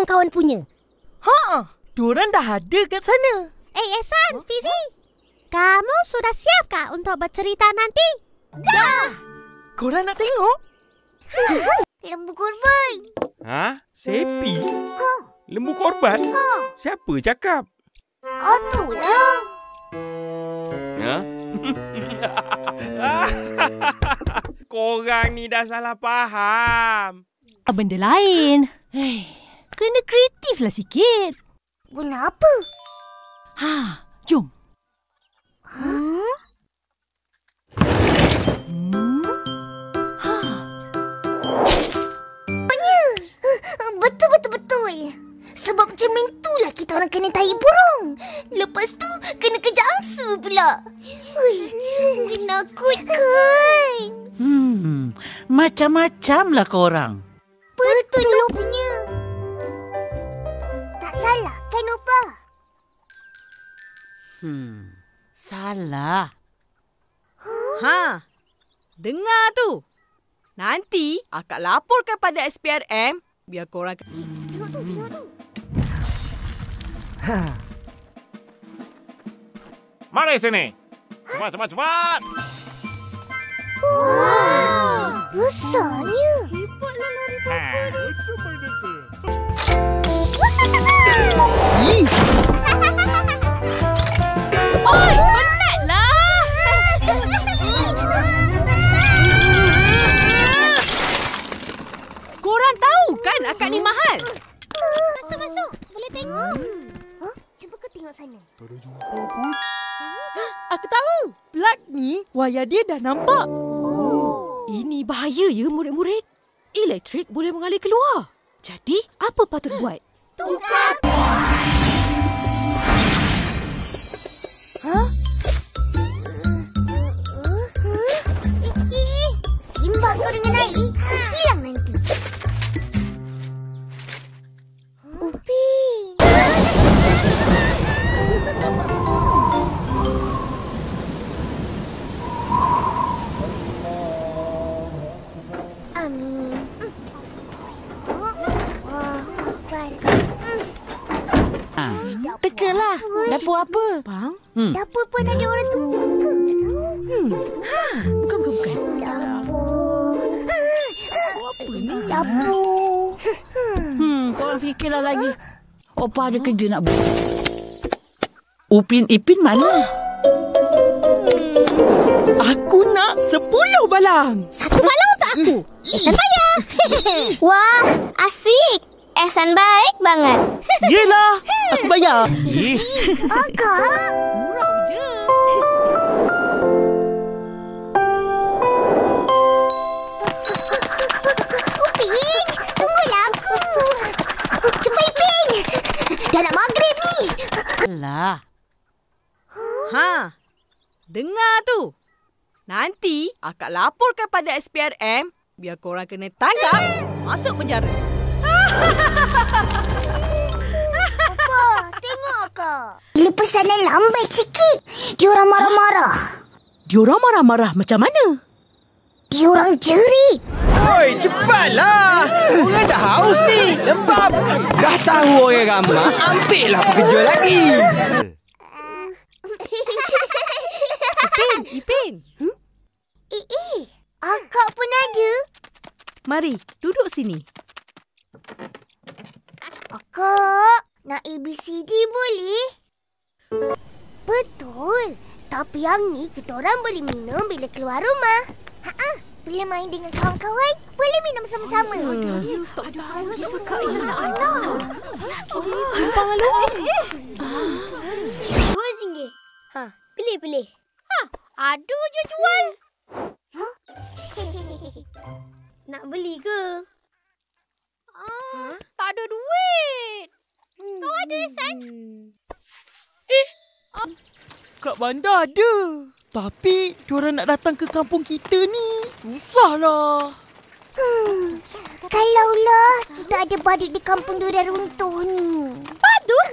kawan-kawan punya. Diorang dah ada kat sana. Ehsan, Fizi. Kamu sudah siapkah untuk bercerita nanti? Dah! Korang nak tengok? Lembu korban. Sepi? Lembu korban? Siapa cakap? Tu lah. Korang ni dah salah faham. Benda lain. Kena kreatif lah sikit. Guna apa? Jom. Betul. Sebab macam itulah kita orang kena tahi burung. Lepas tu kena kejar angsa pula. Menakutkan. Macam-macam lah korang. Betul punya. Tak salah kan, Opa? Salah. Dengar tu. Nanti akak laporkan pada SPRM biar korang... Tengok tu. Mari sini. Cepat. Wah, besarnya. Hebatlah lari papa ni. Macam mainan saya. Oi, penatlah. Korang tahu kan akak ni mahal? Masuk. Boleh tengok. Cuba kau tengok sana. Tak ada jumpa pun. Aku tahu. Plug ni wayar dia dah nampak. Ini bahaya ya murid-murid. Elektrik boleh mengalir keluar. Jadi, apa patut buat? Tukar. Simbang kau dengan air, hilang nanti. Upin. Amin. Tekalah. Dapur apa? Bang? Dapur pun ada orang tumbang ke? Tak tahu. Bukan. Dapur. Apa ni? Dapur. Korang fikirlah lagi. Opa ada kerja nak buat. Upin Ipin mana? Aku nak 10 balang. 1 balang untuk aku. Ehsan bayar. Wah, asik. Ehsan baik banget. Yelah, aku bayar. Agak. Gurau je. Upin, tunggulah aku. Cepat, Upin. Dah nak maghrib ni. Alah. Dengar tu. Nanti akak laporkan pada SPRM biar korang kena tangkap masuk penjara. Apa? Tengok kak. Bila pesanan lambat sikit, diorang marah-marah. Diorang marah-marah macam mana? Diorang jerit. Oi, cepatlah. Orang dah haus ni. Lembab. Dah tahu orang ramai, ambillah pekerja lagi. Ipin. Akak pun ada. Mari, duduk sini. Akak, nak ABCD boleh? Betul. Tapi yang ni kita orang boleh minum bila keluar rumah. Bila main dengan kawan-kawan, boleh minum sama-sama. RM2. Pilih. Ada je jual. Nak beli ke? Tak ada duit. Kau ada, Ehsan? Kat bandar ada. Tapi diorang nak datang ke kampung kita ni, susahlah. Kalaulah kita ada badut di kampung durian runtuh ni. Badut?